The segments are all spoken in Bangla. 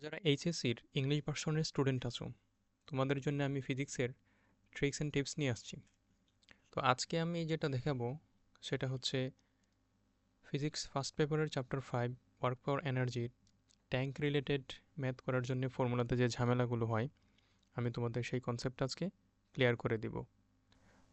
যারা এইচএসসির ইংলিশ ভার্সনের স্টুডেন্ট আছো, তোমাদের জন্য আমি ফিজিক্সের ট্রিক্স অ্যান্ড টিপস নিয়ে আসছি। তো আজকে আমি যেটা দেখাবো সেটা হচ্ছে ফিজিক্স ফার্স্ট পেপারের চ্যাপ্টার 5 ওয়ার্ক ফর এনার্জির ট্যাঙ্ক রিলেটেড ম্যাথ করার জন্য ফর্মুলাতে যে ঝামেলাগুলো হয়, আমি তোমাদের সেই কনসেপ্ট আজকে ক্লিয়ার করে দিব।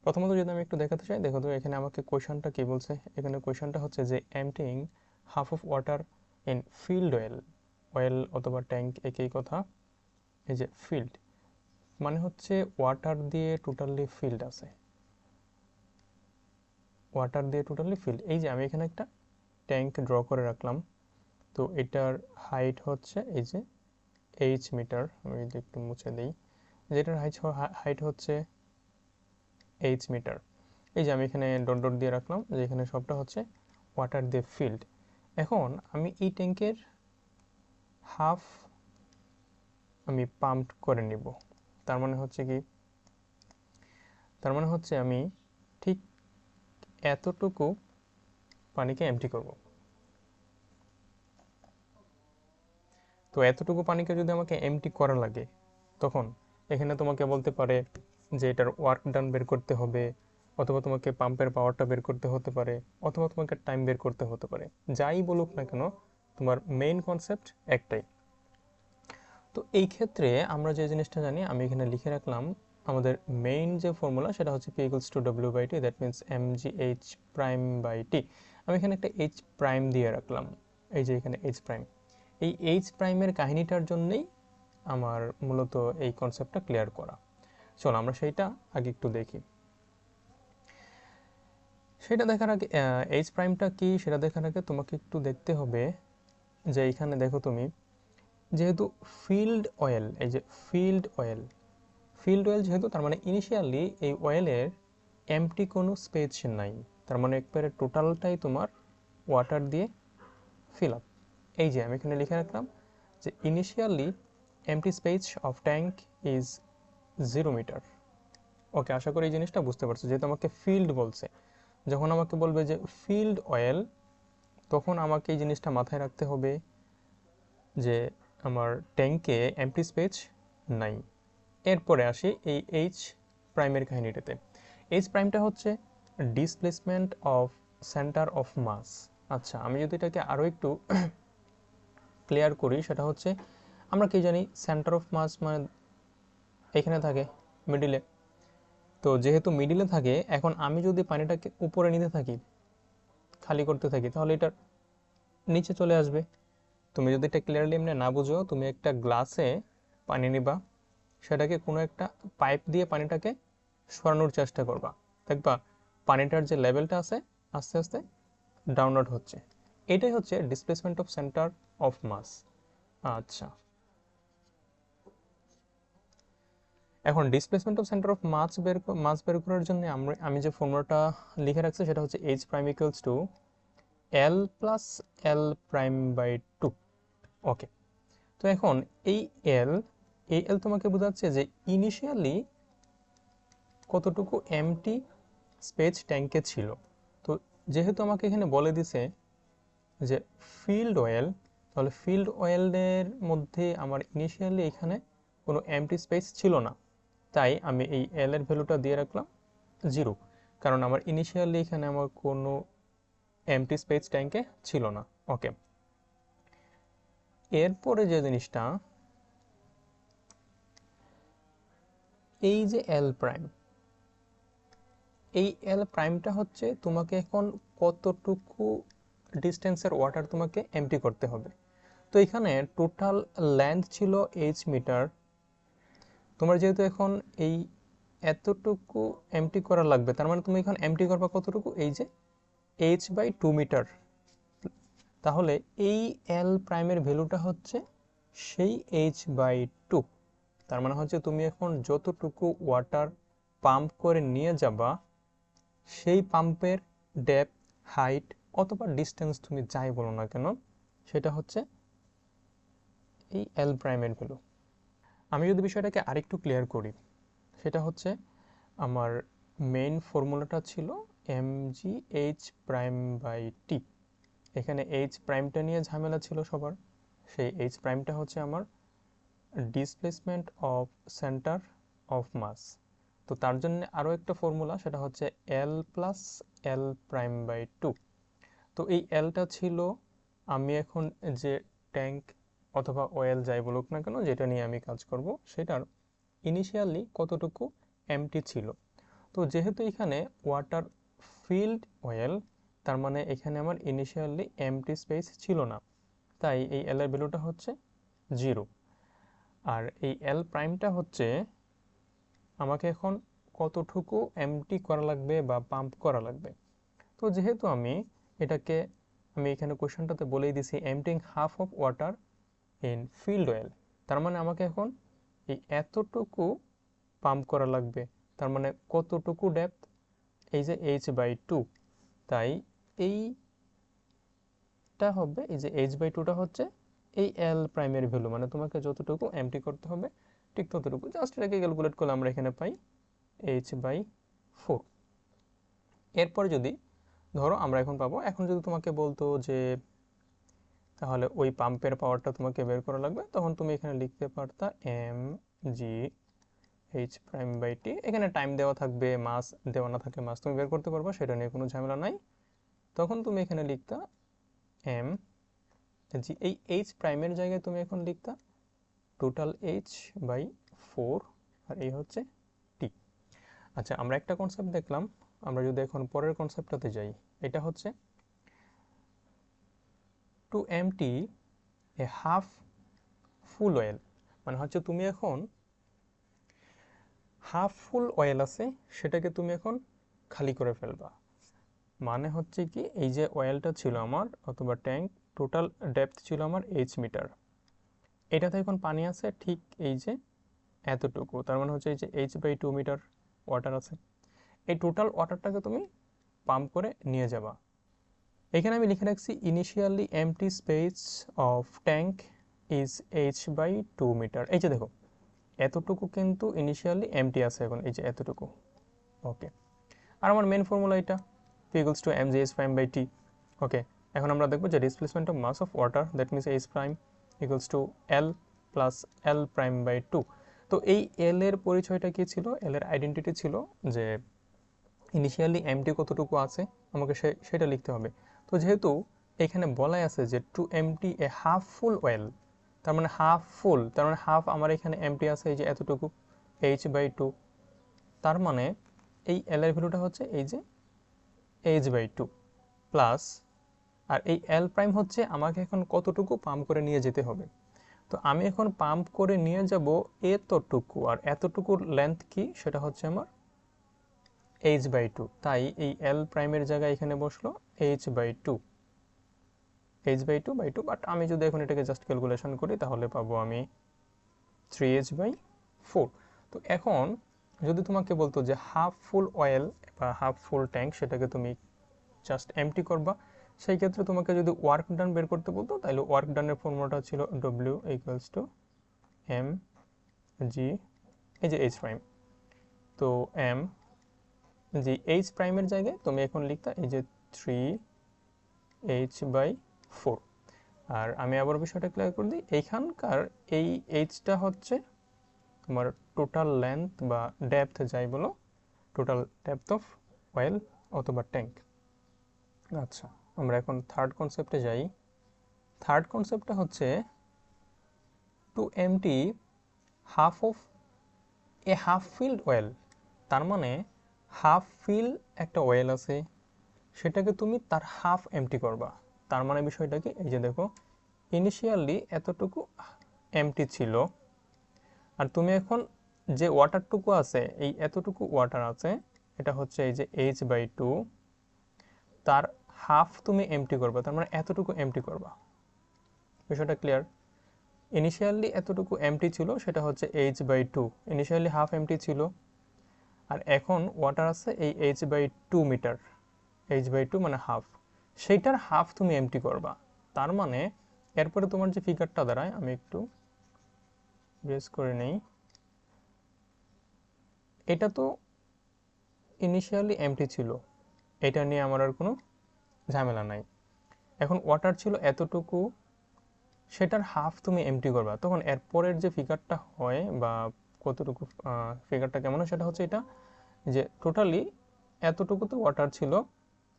প্রথমত যদি আমি একটু দেখাতে চাই, দেখো তো এখানে আমাকে কোয়েশনটা কি বলছে। এখানে কোয়েশনটা হচ্ছে যে emptying half of water in field oil. Oil অথবা ট্যাঙ্ক একই কথা। এই যে ফিল্ড মানে হচ্ছে ওয়াটার দিয়ে টোটালি ফিল্ড আছে, ওয়াটার দিয়ে টোটালি ফিল্ড। এই যে আমি এখানে একটা ট্যাঙ্ক ড্র করে রাখলাম। তো এটার হাইট হচ্ছে এই যে এইচ মিটার। আমি যদি একটু মুছে দিই, যেটার হাইট হচ্ছে এইচ মিটার। এই যে আমি এখানে ডট ডট দিয়ে রাখলাম, যে এখানে সবটা হচ্ছে ওয়াটার দিয়ে ফিল্ড। এখন আমি এই ট্যাঙ্কের হাফ আমি পাম্প করে নিব। তার মানে হচ্ছে কি, তার মানে হচ্ছে আমি ঠিক এতটুকু পানিকে এমটি করব। তো এতটুকু পানিকে যদি আমাকে এমটি করা লাগে, তখন এখানে তোমাকে বলতে পারে যে এটার ওয়ার্ক ডান বের করতে হবে, অথবা তোমাকে পাম্পের পাওয়ারটা বের করতে হতে পারে, অথবা তোমাকে টাইম বের করতে হতে পারে। যাই বলুক না কেন, তোমার মেইন কনসেপ্ট একটাই। তো এই ক্ষেত্রে আমরা যে জিনিসটা জানি, আমি এখানে লিখে রাখলাম আমাদের মেইন যে ফর্মুলা, সেটা হচ্ছে P equals to W by T, that means M G H prime by T. আমি এখানে একটা এইচ প্রাইম দিয়ে রাখলাম, এই যে এখানে এইচ প্রাইম। এই এইচ প্রাইমের কাহিনীটার জন্যই আমার মূলত এই কনসেপ্টটা ক্লিয়ার করা। চলো আমরা সেইটা আগে একটু দেখি। সেটা দেখার আগে, এইচ প্রাইমটা কি সেটা দেখার আগে তোমাকে একটু দেখতে হবে যে এখানে দেখো তুমি, যেহেতু ফিল্ড অয়েল, এই যে ফিল্ড অয়েল, ফিল্ড অয়েল যেহেতু, তার মানে ইনিশিয়ালি এই অয়েলের এমটি কোনো স্পেস নাই। তার মানে একবারে টোটালটাই তোমার ওয়াটার দিয়ে ফিল আপ। এই যে আমি এখানে লিখে রাখলাম যে initially empty space of tank is 0 metre. Okay, আশা করি এই জিনিসটা বুঝতে পারছো। যেহেতু আমাকে ফিল্ড বলছে, যখন আমাকে বলবে যে ফিল্ড অয়েল, তখন আমাকে এই জিনিসটা মাথায় রাখতে হবে যে আমার ট্যাঙ্কে এমটি স্পেস নাই। এরপরে আসি এই এইচ প্রাইমের কাহিনীটাতে। এইচ প্রাইমটা হচ্ছে displacement of centre of mass. আচ্ছা, আমি যদি এটাকে আরও একটু ক্লিয়ার করি, সেটা হচ্ছে আমরা কি জানি সেন্টার অফ মাস মানে এখানে থাকে মিডিলে। তো যেহেতু মিডিলে থাকে, এখন আমি যদি পানিটাকে উপরে নিতে থাকি, খালি করতে থাকি, তাহলে এটা নিচে চলে আসবে। তুমি যদি এটা ক্লিয়ারলি এমনি না বুঝো, তুমি একটা গ্লাসে পানি নিবা, সেটাকে কোনো একটা পাইপ দিয়ে পানিটাকে সরানোর চেষ্টা করবা, দেখবা পানিটার যে লেভেলটা আছে আস্তে আস্তে ডাউনলোড হচ্ছে। এটাই হচ্ছে displacement of centre of mass. আচ্ছা, এখন displacement of centre of mass বের করার জন্য আমি যে ফর্মুলাটা লিখে রাখছি, সেটা হচ্ছে H prime equals to L plus L prime by two. Okay, তো এখন এই এল, এই এল তোমাকে বোঝাচ্ছে যে ইনিশিয়ালি কতটুকু এমটি স্পেস ট্যাঙ্কে ছিল। তো যেহেতু আমাকে এখানে বলে দিছে যে ফিল্ড অয়েল, তাহলে ফিল্ড অয়েলের মধ্যে আমার ইনিশিয়ালি এখানে কোনো এমটি স্পেস ছিল না। তাই আমি এই এল এর ভ্যালুটা দিয়ে রাখলাম 0, কারণ আমার ইনিশিয়ালি এখানে আমার কোনো এমটি স্পেস ট্যাঙ্কে ছিল না। ওকে, এরপরে যে জিনিসটা, এই যে এল প্রাইম, এই এল প্রাইমটা হচ্ছে তোমাকে এখন কতটুকু ডিস্টেন্সের ওয়াটার তোমাকে এমটি করতে হবে। তো এখানে টোটাল লেন্থ ছিল এইচ মিটার। তোমার যেহেতু এখন এই এতটুকু এমটি করা লাগবে, তার মানে তুমি এখন এমটি করবা কতটুকু, এই যে এইচ বাই 2 মিটার। তাহলে এই এল প্রাইমের ভ্যালুটা হচ্ছে সেই এইচ বাই 2। তার মানে হচ্ছে তুমি এখন যতটুকু ওয়াটার পাম্প করে নিয়ে যাবা, সেই পাম্পের ডেপথ, হাইট অথবা ডিস্টেন্স তুমি যাই বলো না কেন, সেটা হচ্ছে এই এল প্রাইমের ভ্যালু। আমি যদি বিষয়টাকে আরেকটু ক্লিয়ার করি, সেটা হচ্ছে আমার মেইন ফর্মুলাটা ছিল M G H prime by T. এখানে এইচ প্রাইমটা নিয়ে ঝামেলা ছিল সবার, সেই এইচ প্রাইমটা হচ্ছে আমার displacement of centre of mass. তো তার জন্য আরও একটা ফর্মুলা, সেটা হচ্ছে L plus L prime by two. তো এই এলটা ছিল, আমি এখন যে ট্যাঙ্ক অথবা অয়েল যাই বলুক না কেন, যেটা নিয়ে আমি কাজ করব, সেটার ইনিশিয়ালি কতটুকু এমটি ছিল। তো যেহেতু এখানে ওয়াটার ফিল্ড অয়েল, তার মানে এখানে আমার ইনিশিয়ালি এমটি স্পেস ছিল না, তাই এই এল এর ভ্যালুটা হচ্ছে 0। আর এই এল প্রাইমটা হচ্ছে আমাকে এখন কতটুকু এমটি করা লাগবে বা পাম্প করা লাগবে। তো যেহেতু এটাকে আমি এখানে কোয়েশ্চনটাতে বলেই দিছি emptying half of water in field oil, তার মানে আমাকে এখন এই এতটুকু পাম্প করা লাগবে। তার মানে কতটুকু ডেপথ, এই যে h/2, তাই এইটা হবে, এই যে h/2টা হচ্ছে এই এল প্রাইমের ভ্যালু, মানে তোমাকে যতটুকু এমটি করতে হবে ঠিক ততটুকু। জাস্ট এটাকে ক্যালকুলেট করলে আমরা এখানে পাই h/4। এরপর যদি ধরো আমরা এখন পাবো, এখন যদি তোমাকে বলতো যে তাহলে ওই পাম্পের পাওয়ারটা তোমাকে বের করা লাগবে, তখন তুমি এখানে লিখতে পারতা M G H prime by T. এখানে টাইম দেওয়া থাকবে, মাস দেওয়া না থাকে মাস তুমি বের করতে পারবা, সেটা নিয়ে কোনো ঝামেলা নাই। তখন তুমি এখানে লিখতা এম জি, এই এইচ প্রাইমের জায়গায় তুমি এখন লিখতা টোটাল এইচ বাই 4, আর এই হচ্ছে টি। আচ্ছা, আমরা একটা কনসেপ্ট দেখলাম, আমরা যদি এখন পরের কনসেপ্টটাতে যাই, এটা হচ্ছে to MT A half full oil. মানে হচ্ছে তুমি এখন হাফ ফুল অয়েল আছে, সেটাকে তুমি এখন খালি করে ফেলবা। মানে হচ্ছে কি, এই যে অয়েলটা ছিল আমার অথবা ট্যাঙ্ক, টোটাল ডেপথ ছিল আমার এইচ মিটার, এটাতে এখন পানি আছে ঠিক এই যে এতটুকু, তার মানে হচ্ছে এই যে h/2 মিটার ওয়াটার আছে। এই টোটাল ওয়াটারটাকে তুমি পাম্প করে নিয়ে যাবা। এখানে আমি লিখে রাখছি initially empty space of tank is h/2 metre. এই যে দেখো এতটুকু কিন্তু ইনিশিয়ালি এমটি আছে, এখন এই যে এতটুকু। ওকে, আর আমার মেন ফর্মুলা এটা P equals to mgh prime by t। Okay, এখন আমরা দেখবো যে displacement of mass of water, that means h prime equals to L plus L prime by two. তো এই এল এর পরিচয়টা কি ছিল, এল এর আইডেন্টিটি ছিল যে ইনিশিয়ালি এমটি কতটুকু আছে, আমাকে সেটা লিখতে হবে। তো যেহেতু এখানে বলাই আছে যে to MT A half full well, তার মানে হাফ ফুল, তার মানে হাফ আমার এখানে এমটি আছে এই যে এতটুকু h/2, তার মানে এই এল এর ভ্যালুটা হচ্ছে এই যে h/2 প্লাস, আর এই এল প্রাইম হচ্ছে আমাকে এখন কতটুকু পাম্প করে নিয়ে যেতে হবে। তো আমি এখন পাম্প করে নিয়ে যাব এতটুকু, আর এতটুকুর লেন্থ কি, সেটা হচ্ছে আমার h/2। তাই এই এল প্রাইমের জায়গায় এখানে বসলো h/2, h/2/2। বাট আমি যদি এখন এটাকে জাস্ট ক্যালকুলেশন করি, তাহলে পাবো আমি 3h/4। তো এখন যদি তোমাকে বলতো যে হাফ ফুল অয়েল বা হাফ ফুল ট্যাঙ্ক, সেটাকে তুমি জাস্ট এমটি করবা, সেই ক্ষেত্রে তোমাকে যদি ওয়ার্ক ডান বের করতে বলতো, তাহলে ওয়ার্ক ডানের ফর্মুলাটা ছিল W equals to M G, এই যে এইচ প্রাইম। তো এম জি এইচ প্রাইমের জায়গায় তুমি এখন লিখতা এই যে 3h/4। আর আমি আবার বিষয়টা ক্লিয়ার করে দিই, এইখানকার এই এইচটা হচ্ছে তোমার টোটাল লেন্থ বা ডেপথ যাই বলো, টোটাল ডেপথ অফ অয়েল অথবা ট্যাঙ্ক। আচ্ছা, আমরা এখন থার্ড কনসেপ্টে যাই। থার্ড কনসেপ্টটা হচ্ছে to empty half of a half filled oil. তার মানে হাফ ফিল একটা অয়েল আছে, সেটাকে তুমি তার হাফ এমটি করবা। তার মানে বিষয়টা কি, এই যে দেখো ইনিশিয়ালি এতটুকু এমটি ছিল, আর তুমি এখন যে ওয়াটারটুকু আছে, এই এতটুকু ওয়াটার আছে, এটা হচ্ছে এই যে h/2, তার হাফ তুমি এমটি করবা, তার মানে এতটুকু এমটি করবা। বিষয়টা ক্লিয়ার? ইনিশিয়ালি এতটুকু এমটি ছিল, সেটা হচ্ছে h/2, ইনিশিয়ালি হাফ এমটি ছিল, আর এখন ওয়াটার আছে এই h/2 মিটার, h/2 মানে হাফ, সেইটার হাফ তুমি এমটি করবা। তার মানে এরপরে তোমার যে ফিগারটা দাঁড়ায়, আমি একটু বেস করে নেই, এটা তো ইনিশিয়ালি এমটি ছিল, এটা নিয়ে আমার আর কোনো ঝামেলা নাই। এখন ওয়াটার ছিল এতটুকু, সেটার হাফ তুমি এমটি করবা, তখন এরপরের যে ফিগারটা হয় বা কতটুকু ফিগারটা কেমন হয় সেটা হচ্ছে এটা, যে টোটালি এতটুকুতে ওয়াটার ছিল,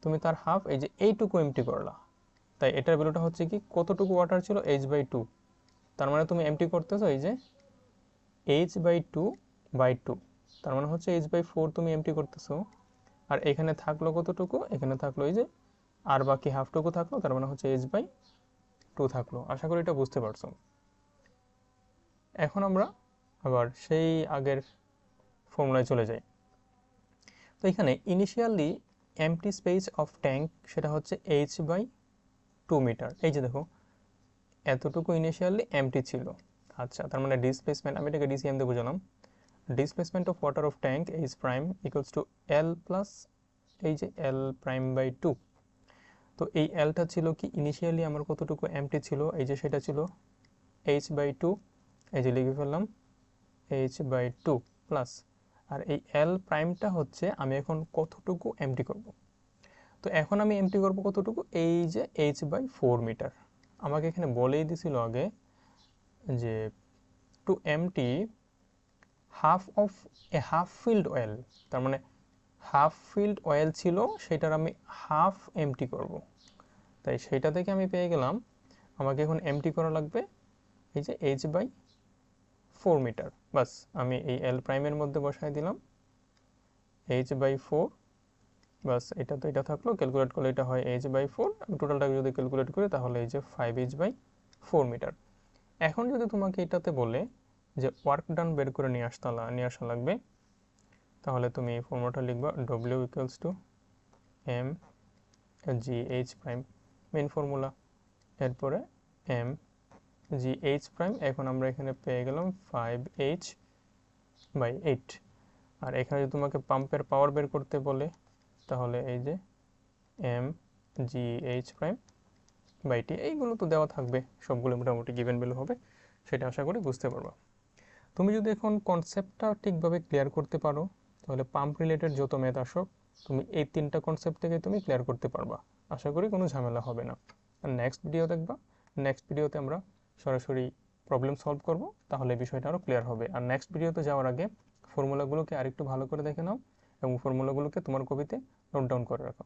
তুমি তার হাফ এই যে এইটুকু এমটি করলা, তাই এটার ভ্যালুটা হচ্ছে কি কতটুকু ওয়াটার ছিল h/2, তার মানে তুমি এমটি করতেছো এই যে h/2/2, তার মানে হচ্ছে h/4 তুমি এমটি করতেছো। আর এখানে থাকলো কতটুকু, এখানে থাকলো এই যে আর বাকি হাফটুকু থাকলো, তার মানে হচ্ছে h/2 থাকলো। আশা করি এটা বুঝতে পারছো। এখন আমরা আবার সেই আগের ফর্মুলায় চলে যাই। তো এখানে initially empty space of tank সেটা হচ্ছে h/2 মিটার। এই যে দেখো এতটুকু ইনিশিয়ালি এমটি ছিল। আচ্ছা, তার মানে ডিসপ্লেসমেন্ট, আমি এটাকে ডিসিএম দিয়ে বুঝালাম, displacement of water of tank H prime equals to L plus এই যে এল প্রাইম বাই 2। তো এই এলটা ছিল কি ইনিশিয়ালি আমার কতটুকু এমটি ছিল, এই যে সেটা ছিল h/2, এই যে লিখে ফেললাম h/2 প্লাস, আর এই এল প্রাইমটা হচ্ছে আমি এখন কতটুকু এমটি করব। তো এখন আমি এমটি করব কতটুকু, এই যে h/4 মিটার। আমাকে এখানে বলেই দিছিল আগে যে to empty half of a half filled oil, তার মানে হাফ ফিল্ড অয়েল ছিল, সেটার আমি হাফ এমটি করব। তাই সেটা থেকে আমি পেয়ে গেলাম আমাকে এখন এমটি করা লাগবে এই যে h/4 মিটার। বাস আমি এই এল প্রাইমের মধ্যে বসাই দিলাম h/4, বাস এটা তো এটা থাকলো, ক্যালকুলেট করলে এটা হয় h/4, আমি টোটালটাকে যদি ক্যালকুলেট করি তাহলে এই যে 5h/4 মিটার। এখন যদি তোমাকে এটাতে বলে যে ওয়ার্ক ডান বের করে নিয়ে আসা লাগবে, তাহলে তুমি এই ফর্মুলাটা লিখবা W equals to M G H prime, main formula, এরপরে এম জি এইচ প্রাইম, এখন আমরা এখানে পেয়ে গেলাম 5h/8। আর এখানে যদি তোমাকে পাম্পের পাওয়ার বের করতে বলে তাহলে এই যে M G H prime by T, এইগুলো তো দেওয়া থাকবে, সবগুলো মোটামুটি গিভেন ভ্যালু হবে, সেটা আশা করি বুঝতে পারবা। তুমি যদি এখন কনসেপ্টটা ঠিকভাবে ক্লিয়ার করতে পারো তাহলে পাম্প রিলেটেড যত ম্যাথ আসো তুমি এই তিনটা কনসেপ্ট থেকে তুমি ক্লিয়ার করতে পারবা, আশা করি কোনো ঝামেলা হবে না। আর নেক্সট ভিডিও দেখবা, নেক্সট ভিডিওতে আমরা সরাসরি প্রবলেম সলভ করব, তাহলে বিষয়টা আরও ক্লিয়ার হবে। আর নেক্সট ভিডিওতে যাওয়ার আগে ফর্মুলাগুলোকে আরেকটু ভালো করে দেখে নাও এবং ফর্মুলাগুলোকে তোমার কপিতে নোট ডাউন করে রাখো।